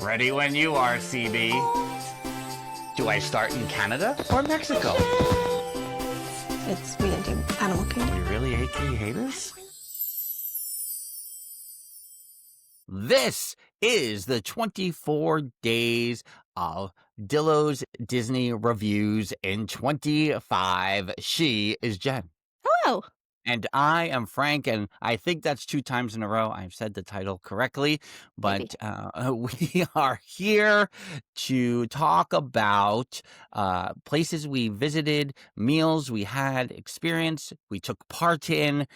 Ready when you are, CB. Do I start in Canada or Mexico? It's me and you, Animal Kingdom. You really hate us? This is the 24 days of Dillo's Disney reviews in 25. She is Jen. Hello. And I am Frank, and I think that's 2 times in a row I've said the title correctly, but we are here to talk about places we visited, meals we had experience, we took part in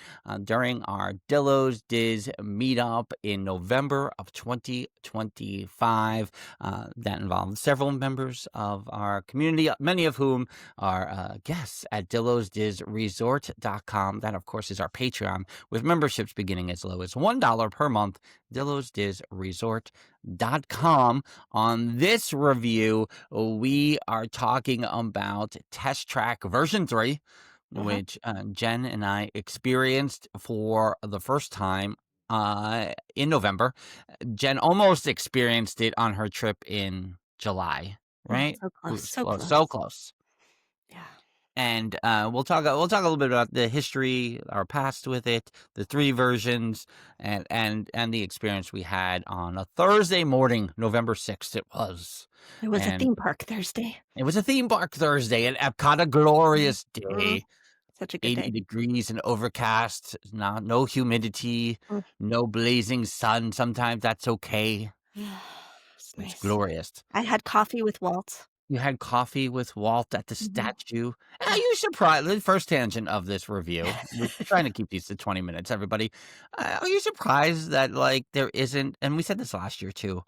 during our Dillo's Diz meetup in November of 2025. That involved several members of our community, many of whom are guests at dillosdizresort.com. That, of course, is our Patreon, with memberships beginning as low as $1 per month. dillosdizresort.com. On this review, we are talking about Test Track version 3, which Jen and I experienced for the first time in November. Jen almost experienced it on her trip in July, right? So close. Yeah. And we'll talk a little bit about the history, our past with it, the 3 versions, and the experience we had on a Thursday morning, November 6th. It was a theme park Thursday. It was a theme park Thursday at Epcot, a glorious day. Such a good 80 day. degrees and overcast, no humidity, no blazing sun. Sometimes that's okay. It's nice. It's glorious. I had coffee with Walt. You had coffee with Walt at the statue. Are you surprised? The first tangent of this review. We're trying to keep these to 20 minutes, everybody. Are you surprised that, like, there isn't, and we said this last year too,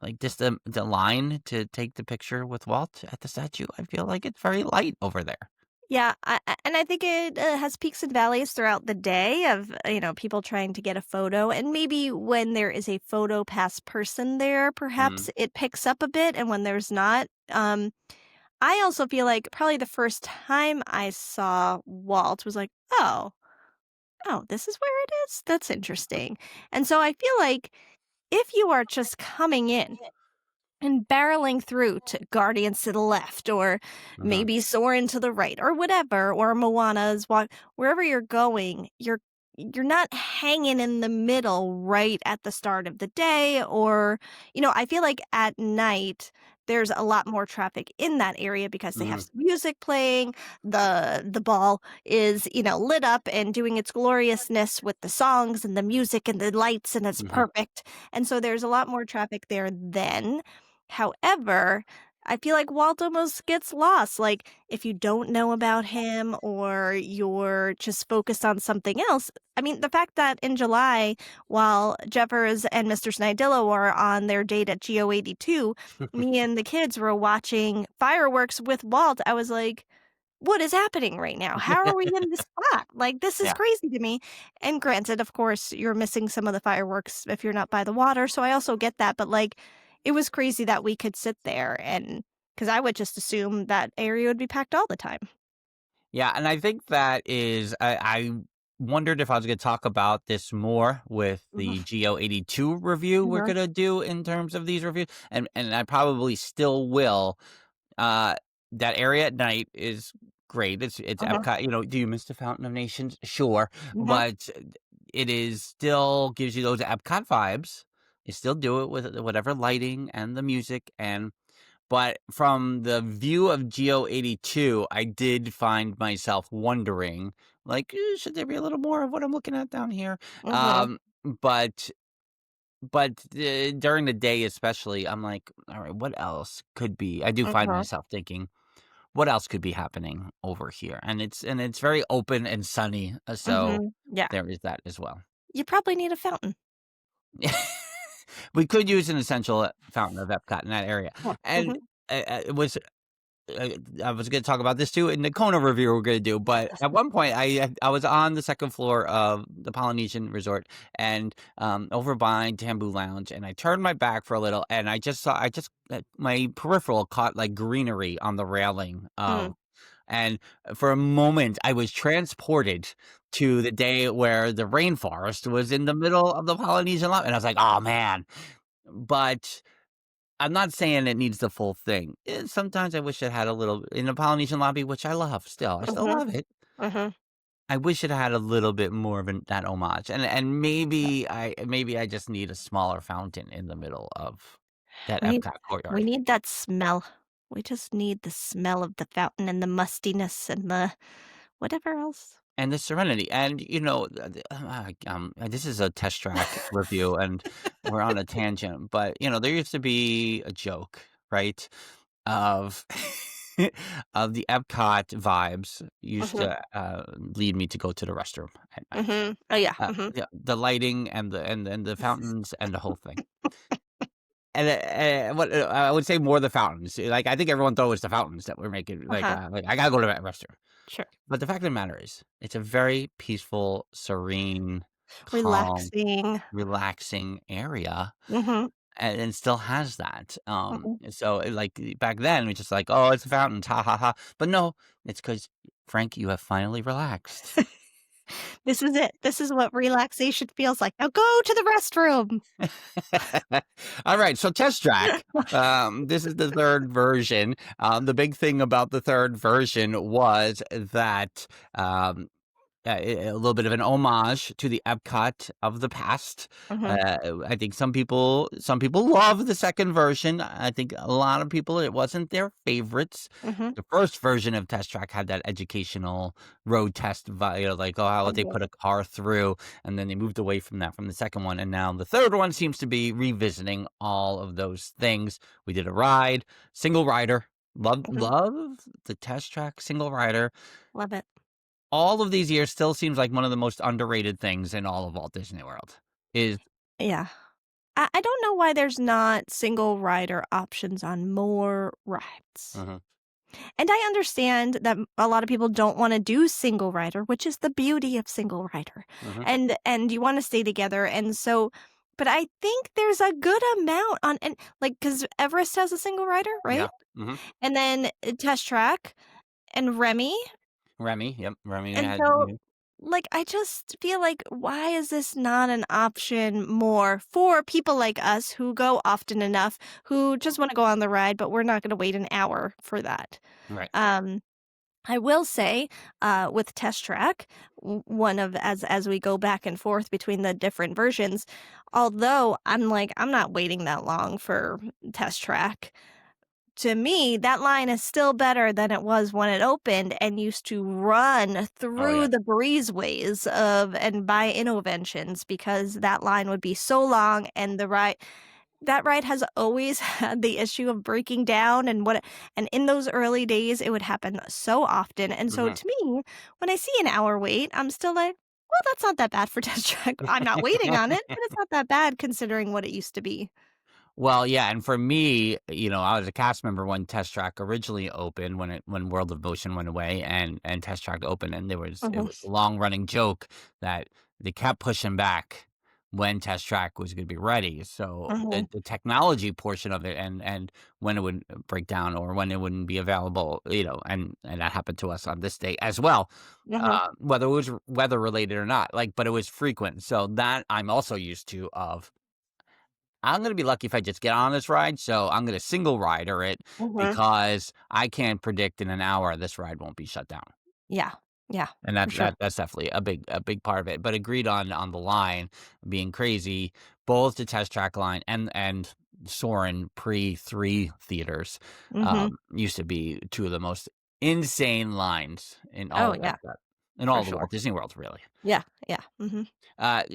like, just the line to take the picture with Walt at the statue? I feel like it's very light over there. Yeah, and I think it has peaks and valleys throughout the day of, people trying to get a photo. And maybe when there is a photo pass person there, perhaps it picks up a bit. And when there's not, I also feel like probably the first time I saw Walt was like, oh, this is where it is? That's interesting. And so I feel like if you are just coming in and barreling through to Guardians to the left, or maybe Soarin' to the right, or whatever, or Moana's wherever you're going, you're not hanging in the middle right at the start of the day, or I feel like at night there's a lot more traffic in that area because they have some music playing. The ball is lit up and doing its gloriousness with the songs and the music and the lights, and it's perfect. And so there's a lot more traffic there then. However, I feel like Walt almost gets lost. Like, if you don't know about him or you're just focused on something else. I mean, the fact that in July, while Jeffers and Mr. Snidillo were on their date at GO82, me and the kids were watching fireworks with Walt. I was like, what is happening right now? How are we in this spot? Like, this is crazy to me. And granted, of course, you're missing some of the fireworks if you're not by the water. So I also get that. But, like, it was crazy that we could sit there, and because I would just assume that area would be packed all the time. Yeah, and I think that is, I wondered if I was going to talk about this more with the GO82 review we're going to do in terms of these reviews, and I probably still will. That area at night is great. It's Epcot. Do you miss the Fountain of Nations? Sure, but it is still gives you those Epcot vibes. You still do it with whatever lighting and the music, but from the view of GO82, I did find myself wondering, like, should there be a little more of what I'm looking at down here? But during the day, especially, I'm like, all right, what else could be? I do find myself thinking, what else could be happening over here? And it's very open and sunny, so there is that as well. You probably need a fountain. We could use an essential fountain of Epcot in that area. And it was, I was going to talk about this too in the Kona review we're going to do. But at one point, I was on the second floor of the Polynesian Resort and over by Tambu Lounge. And I turned my back for a little, and I just saw, my peripheral caught like greenery on the railing. And for a moment, I was transported to the day where the rainforest was in the middle of the Polynesian Lodge. And I was like, oh, man. But I'm not saying it needs the full thing. Sometimes I wish it had a little in the Polynesian lobby, which I love still. I still Mhm, love it. mhm. I wish it had a little bit more of that homage, and maybe I just need a smaller fountain in the middle of that We need Epcot we courtyard. need that smell. We just need the smell of the fountain and the mustiness and the whatever else. And the serenity, and, this is a test track review, and we're on a tangent, but, there used to be a joke, right, of of the Epcot vibes used Mhm, to, lead me to go to the restroom at night. mhm. Oh, yeah, mhm. Yeah, the lighting and the fountains and the whole thing. And what I would say more the fountains. Like, I think everyone thought it was the fountains that were making Uh-huh, like, I gotta go to that restroom. sure. But the fact of the matter is, it's a very peaceful, serene, calm, Relaxing. relaxing area, Mhm, and it still has that. mhm. And so, back then, we just like, "Oh, it's a fountain, ha, ha, ha." But no, it's because Frank, you have finally relaxed. This is it. This is what relaxation feels like. Now go to the restroom. Alright, so Test Track, this is the 3rd version. The big thing about the 3rd version was that, a little bit of an homage to the Epcot of the past. Mhm, I think some people love the 2nd version. I think a lot of people, it wasn't their favorites. mhm, The 1st version of Test Track had that educational road test like, oh, how would they mhm, put a car through, and then they moved away from that from the 2nd one, and now the 3rd one seems to be revisiting all of those things. We did a ride, single rider. mhm. Love the Test Track single rider. Love it. All of these years still seems like one of the most underrated things in all of Walt Disney World is Yeah. I don't know why there's not single rider options on more rides. Mhm, And I understand that a lot of people don't wanna do single rider, which is the beauty of single rider, mhm, and you wanna stay together, and so but I think there's a good amount on and, like, because Everest has a single rider, yeah, right? mhm. And then, Test Track and Remy, Remy, yep, Remy and had so, like, I just feel like, why is this not an option more for people like us who go often enough, who just wanna go on the ride, but we're not gonna wait an hour for that? right, Um I will say, with Test Track, one of as we go back and forth between the different versions, although I'm like, I'm not waiting that long for Test Track. To me, that line is still better than it was when it opened and used to run oh, yeah, through the breezeways of and by Innoventions because that line would be so long and that ride has always had the issue of breaking down and in those early days, it would happen so often, and so mhm. to me, when I see an hour wait, I'm still like, "Well, that's not that bad for Test Track." I'm not waiting on it, but it's not that bad considering what it used to be. Well, yeah, and for me, I was a cast member when Test Track originally opened, when World of Motion went away and Test Track opened, and it Mhm, was a long running joke that they kept pushing back when Test Track was going to be ready. So mhm, the technology portion of it, and when it would break down or when it wouldn't be available, and that happened to us on this day as well. mhm, Whether it was weather related or not, but it was frequent. So that I'm also used to of I'm gonna be lucky if I just get on this ride, so I'm gonna single rider it mhm. because I can predict in an hour this ride won't be shut down, Yeah, yeah, and for sure. that's definitely a big part of it. But agreed on the line being crazy, both the Test Track line and Soarin' pre-3 theaters, Mhm, used to be 2 of the most insane lines in all oh, of yeah, Epcot, in for all the sure. Walt Disney World, really. Yeah, yeah, mhm,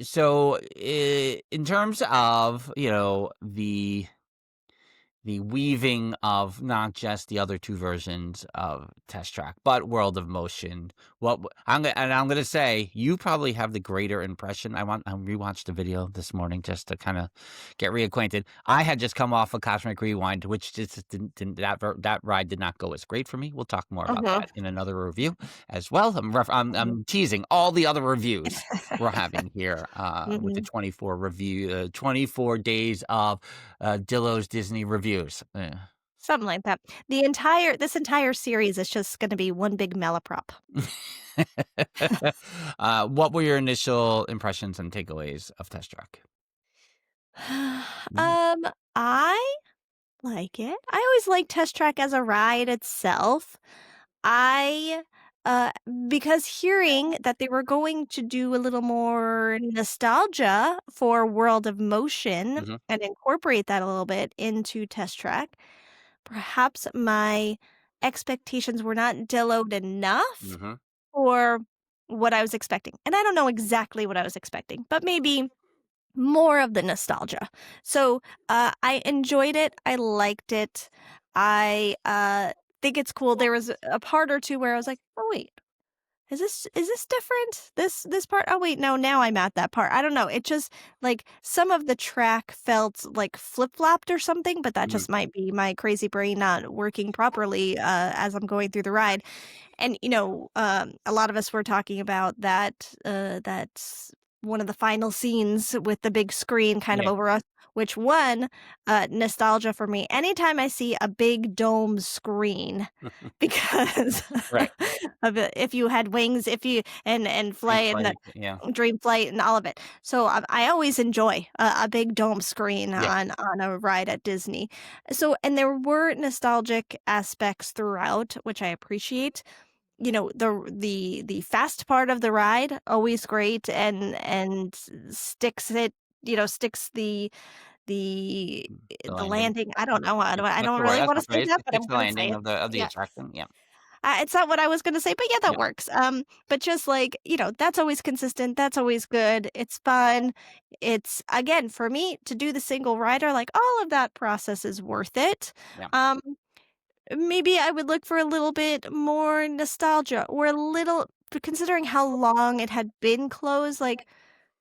So, in terms of, the weaving of not just the other 2 versions of Test Track, but World of Motion. I'm gonna say, you probably have the greater impression. I rewatched the video this morning just to kinda get reacquainted. I had just come off of Cosmic Rewind, which just didn't that ride did not go as great for me. We'll talk more about mhm, that in another review as well. mhm. I'm teasing all the other reviews we're having here, with the Mhm. 24 days of Dillo's Disney reviews. Yeah. Something like that. This entire series is just gonna be one big malaprop. What were your initial impressions and takeaways of Test Track? Mm, Um, I like it. I always like Test Track as a ride itself. I uh, because hearing that they were going to do a little more nostalgia for World of Motion Mhm, and incorporate that a little bit into Test Track, perhaps my expectations were not Dilloed enough mhm, for what I was expecting. And I don't know exactly what I was expecting, but maybe more of the nostalgia. So, I enjoyed it, I liked it, I think it's cool. There was a part or 2 where I was like, "Oh, wait, is this different? This part? Oh, wait, no, now I'm at that part." I don't know, it just like, some of the track felt, like, flip-flopped or something, but that mhm. just might be my crazy brain not working properly, as I'm going through the ride. And, a lot of us were talking about that's one of the final scenes with the big screen kind of Yeah. over us, which one, nostalgia for me. Anytime I see a big dome screen because Right. of it if you had wings, if you and Dream flight and the flight, yeah, dream flight and all of it. So, I always enjoy a big dome screen yeah, on a ride at Disney. So and there were nostalgic aspects throughout, which I appreciate. The fast part of the ride, always great and sticks it sticks the the landing. landing. I don't know, I That's don't the word, really that's wanna the say phrase. that, It but fixed I'm the gonna say landing it. of the Yeah. attraction, yeah, It's not what I was gonna say, but yeah, that yeah, works. But just like, that's always consistent, that's always good, it's fun. It's again, for me to do the single rider, like, all of that process is worth it. yeah. Um, Maybe I would look for a little bit more nostalgia or a little considering how long it had been closed, like,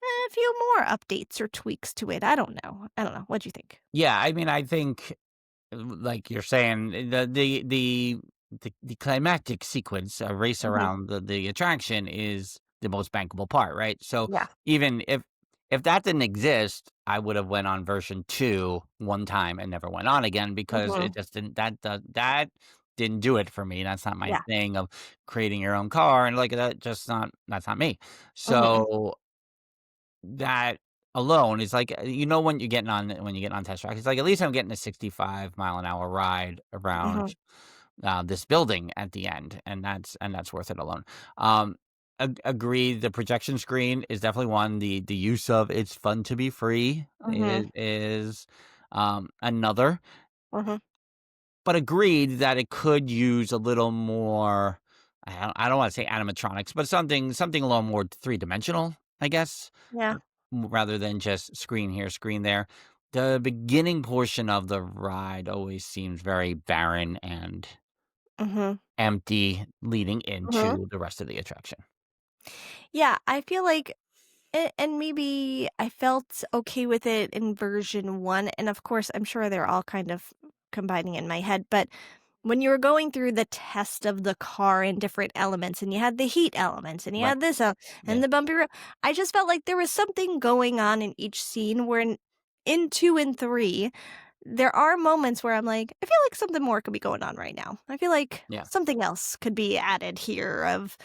a few more updates or tweaks to it. I don't know. I don't know. What do you think? Yeah, I mean, I think, like you're saying, the climactic sequence, a race Mhm. around the attraction is the most bankable part, right? So, Yeah. even if that didn't exist, I would have went on version 2 one time and never went on again because it Mhm. just didn't that didn't do it for me. That's not my Yeah. thing of creating your own car, and, like, that's not me. Mhm. So that alone is like, when you get on Test Track, it's like, at least I'm getting a 65-mile-an-hour ride around, Mhm. this building at the end, and that's worth it alone. Agree, the projection screen is definitely one, the use of "It's fun to be free" Mhm. is, another, Mhm. but agreed that it could use a little more, I don't wanna say animatronics, but something a little more three-dimensional, I guess? Yeah. Rather than just screen here, screen there. The beginning portion of the ride always seems very barren and Mhm. empty leading Mhm. into the rest of the attraction. Yeah, I feel like and maybe I felt okay with it in version 1, and of course, I'm sure they're all kind of combining in my head, but when you were going through the test of the car in different elements, and you had the heat elements, and you Right. had this, Yeah. and the bumpy road, I just felt like there was something going on in each scene where in 2 and 3, there are moments where I'm like, "I feel like something more could be going on right now. I feel like Yeah. something else could be added here of."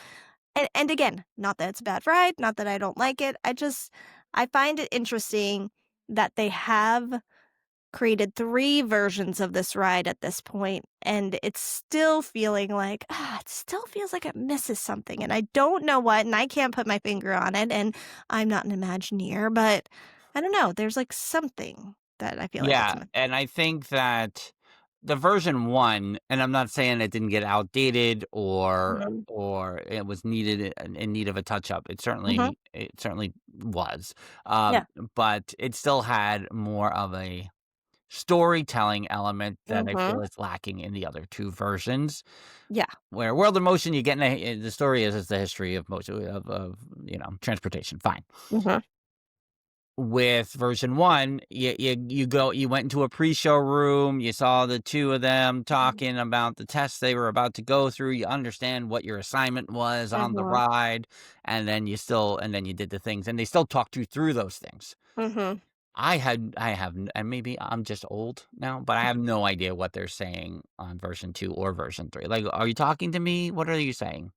And again, not that it's a bad ride, not that I don't like it, I find it interesting that they have created 3 versions of this ride at this point, and it's still feeling like, it still feels like it misses something, and I don't know what, and I can't put my finger on it, and I'm not an Imagineer, but I don't know, there's, like, something that I feel like it's Yeah, missing. and I think that the version 1, and I'm not saying it didn't get outdated Mhm. or it was needed in need of a touch up. Mhm. It certainly was. Yeah. But it still had more of a storytelling element that I Mhm. feel is lacking in the other 2 versions, Yeah. where World of Motion, you get in the story is the history of motion transportation, fine. Mhm. With version 1, you went into a pre-show room, you saw the 2 of them talking about the tests they were about to go through, you understand what your assignment was on the Mhm. ride, and then you did the things, and they still talked you through those things. Mhm. I have n and maybe I'm just old now, but I have no idea what they're saying on version 2 or version 3. Like, "Are you talking to me? What are you saying?"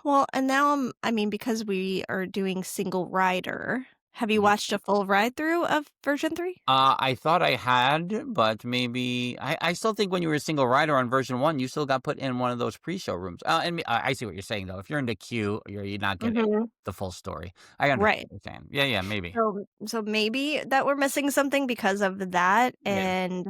Well, and now I mean, because we are doing single rider, Have you Mhm. watched a full ride through of version 3? I thought I had, but maybe I still think when you were a single rider on version 1, you still got put in one of those pre-show rooms. I see what you're saying, though. If you're in the queue, you're not getting Mhm. the full story. I understand Right. what you're saying. Yeah, yeah, maybe. So maybe that we're missing something because of that, Yeah, and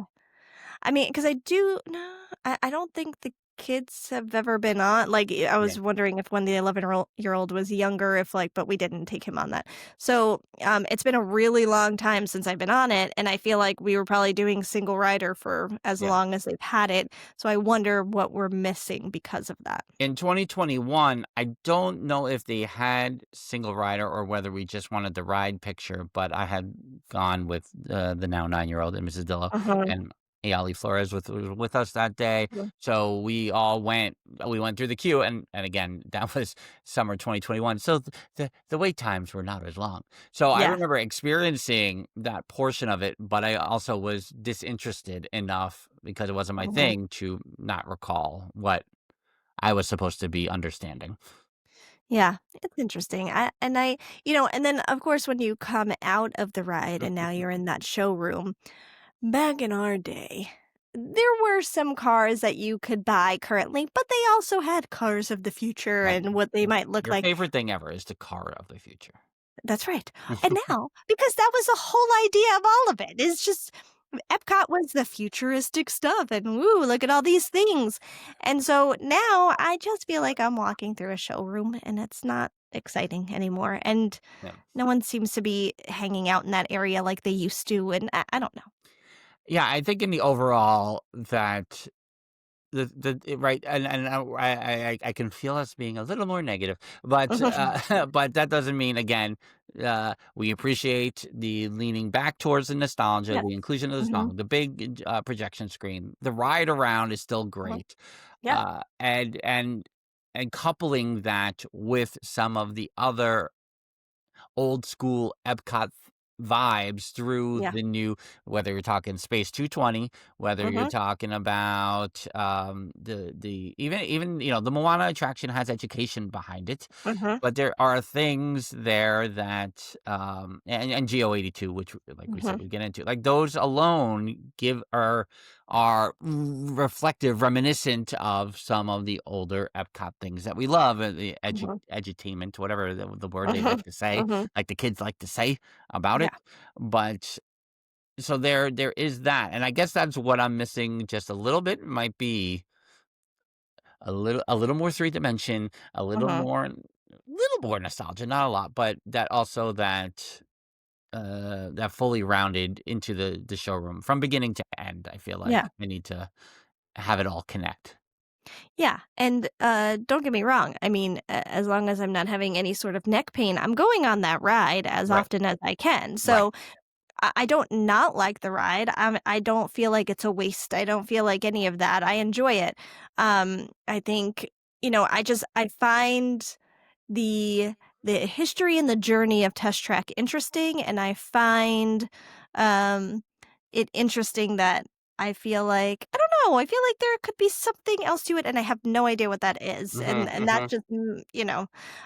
I mean, because I do no, I don't think the kids have ever been on I yeah, was wondering if when the 11-year-old was younger, if, but we didn't take him on that. So, it's been a really long time since I've been on it, and I feel like we were probably doing single rider for as yeah. long as they've had it, so I wonder what we're missing because of that. In 2021, I don't know if they had single rider or whether we just wanted the ride picture, but I had gone with the now 9-year-old and Mrs. Dillo Mhm. and Ayali Flores was with us that day. Mhm. So we went through the queue and again, that was summer 2021. So the wait times were not as long. So I Yeah. remember experiencing that portion of it, but I also was disinterested enough because it wasn't my Mhm. thing to not recall what I was supposed to be understanding. Yeah, it's interesting. And then of course when you come out of the ride and now you're in that showroom, back in our day, there were some cars that you could buy currently, but they also had cars of the future Right. and what they Your might look your like. favorite thing ever is the car of the future. That's right. And now, because that was the whole idea of all of it, it's just Epcot was the futuristic stuff and woo, look at all these things. And so now I just feel like I'm walking through a showroom and it's not exciting anymore. And Yeah. no one seems to be hanging out in that area like they used to. And I don't know. Yeah, I think in the overall that right, and I can feel us being a little more negative, but, but that doesn't mean, again, we appreciate the leaning back towards the nostalgia, Yeah. the inclusion of the Hmm. song, the big, projection screen. The ride around is still Hmm. great, Yeah. and coupling that with some of the other old school Epcot vibes through Yeah. the new, whether you're talking Space 220, whether you're Hmm. talking about the even the Moana attraction has education behind it, Hmm. but there are things there that and Go 82, which like we Hmm. said we get into, like those alone give are reflective, reminiscent of some of the older Epcot things that we love, the Hmm. edutainment, whatever the word they Hmm. like to say, Hmm. like the kids like to say about it. Yeah. But so there is that, and I guess that's what I'm missing just a little bit. Might be a little more three dimension, Hmm. a little more nostalgia, not a lot, but that also that fully rounded into the showroom from beginning to end. I feel like Yeah. I need to have it all connect. Yeah, and, don't get me wrong, I mean, as long as I'm not having any sort of neck pain, I'm going on that ride as Right, often as I can, right. so I don't not like the ride, I don't feel like it's a waste, I don't feel like any of that, I enjoy it. I think, I find the the history and the journey of Test Track interesting, and I find, um, it interesting that I don't know, I feel like there could be something else to it, and I have no idea what that is, Mhm, and that mhm. just,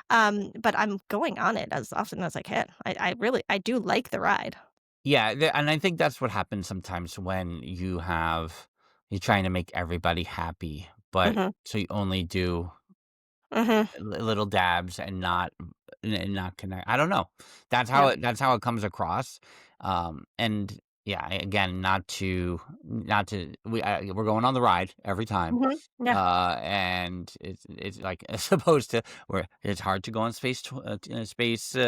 but I'm going on it as often as I can. I do like the ride. Yeah, and I think that's what happens sometimes when you're trying to make everybody happy, but Mhm, so you only do mhm, little dabs and not connect. I don't know. yeah, That's how it comes across. And yeah, again, not to we're going on the ride every time. mhm, yeah, And it's like as opposed to where it's hard to go on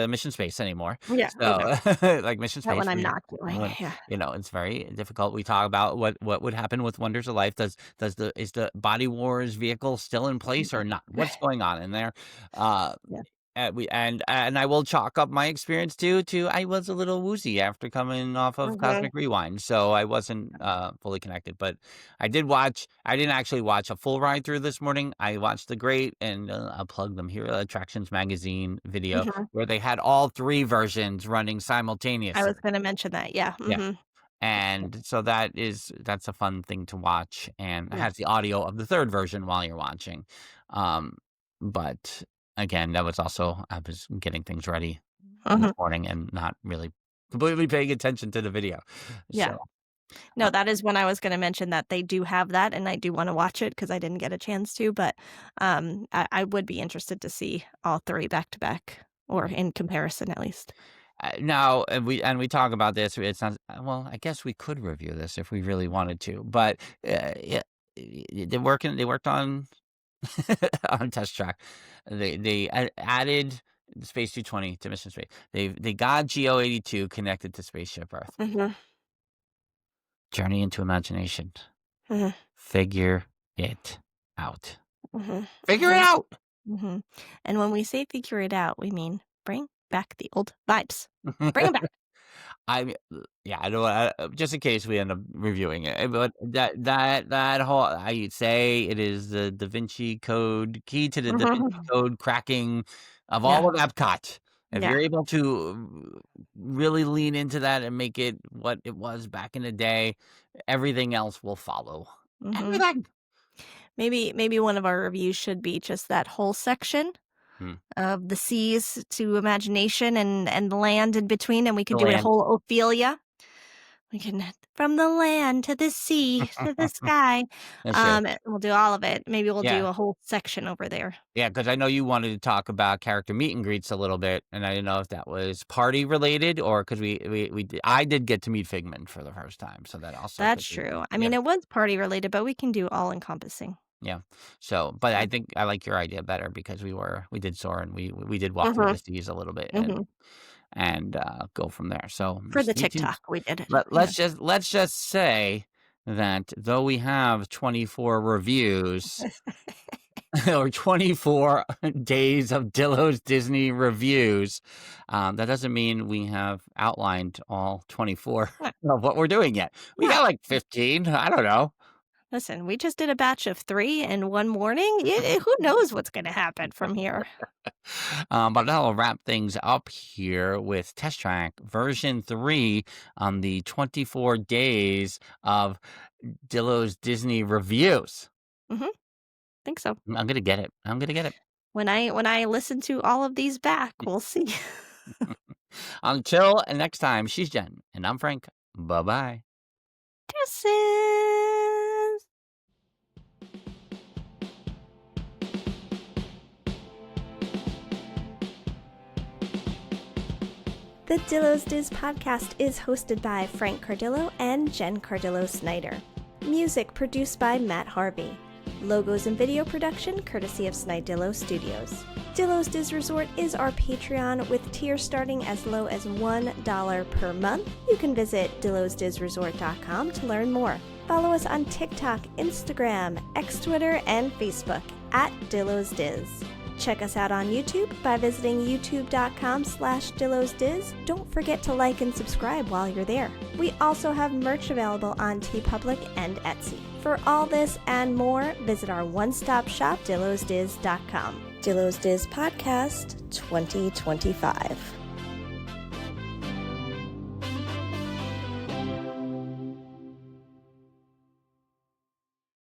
mission space anymore. yeah, oh, no, So like mission that one space I'm where not doing, when yeah, it's very difficult. We talk about what would happen with Wonders of Life. Does the is the Body Wars vehicle still in place or not? What's going on in there? Uh, yeah, and I will chalk up my experience to I was a little woozy after coming off of mhm, Cosmic Rewind, so I wasn't fully connected. But I did watch. I didn't actually watch a full ride through this morning. I watched the great and I'll plug them here, Attractions Magazine video mhm. where they had all three versions running I was simultaneously. gonna mention that, yeah, Yeah. mhm, And so that's a fun thing to watch, and it yeah, has the audio of the 3rd version while you're watching. Um, but again, that was also I was getting things ready Mhm. morning and not really completely paying attention to the video. Yeah. So, No, that is when I was gonna mention that they do have that, and I do wanna watch it because I didn't get a chance to, but, I would be interested to see all 3 back to back, or in comparison at least. now, and we talk about this. It's not well. I guess we could review this if we really wanted to, but yeah, they're working. They worked on on Test Track. They added Space 220 to Mission Space. They got GO82 connected to Spaceship Earth. Mhm, Journey into Imagination. mhm, Figure it out. mhm, Figure it mhm, out. mhm, and when we say figure it out, we mean bring back the old vibes. Bring 'em back. Yeah, I don't just in case we end up reviewing it, but that whole I say it is the Da Vinci Code, key to the Da Vinci Mhm. Code cracking of Yeah, all of Epcot. If yeah, you're able to really lean into that and make it what it was back in the day, everything else will follow. mhm. Everything. Maybe one of our reviews should be just that whole section Hmm. of the seas to imagination and the land in between, and we could The do it a land. whole Ophelia. We can from the land to the sea to the sky. That's true. We'll do all of it. Maybe we'll do Yeah. a whole section over there. Yeah, because I know you wanted to talk about character meet and greets a little bit, and I didn't know if that was party related or because I did get to meet Figment for the first time, so that also That's could be true. I yeah, mean, it was party related, but we can do all encompassing. yeah. So, but I Yeah. think I like your idea better because we did soar and we did walk through the Mhm. seas a little bit Mhm. and go from there. So For the stay tuned. TikTok, we did it. Let, Yeah. let's just let's just say that though we have 24 reviews or 24 days of Dillo's Disney reviews. That doesn't mean we have outlined all 24 Yeah. of what we're doing yet. We Yeah. got like 15. I don't know. Listen, we just did a batch of 3 in one morning. Who knows what's gonna happen from here? But that'll wrap things up here with Test Track version 3 on the 24 days of Dillo's Disney reviews. Mhm. Think so. I'm going to get it. I'm going to get it. When I listen to all of these back, we'll see. Until next time, she's Jen and I'm Frank. Bye bye. Deuces. The Dillos Diz podcast is hosted by Frank Cardillo and Jen Cardillo Snyder. Music produced by Matt Harvey. Logos and video production courtesy of Snidillo Studios. Dillos Diz Resort is our Patreon with tiers starting as low as $1 per month. You can visit dillosdizresort.com to learn more. Follow us on TikTok, Instagram, X Twitter, and Facebook at DillosDiz. Check us out on YouTube by visiting youtube.com/DillosDiz. Don't forget to like and subscribe while you're there. We also have merch available on TeePublic and Etsy. For all this and more, visit our one-stop shop, dillosdiz.com. Dillos Diz Podcast 2025.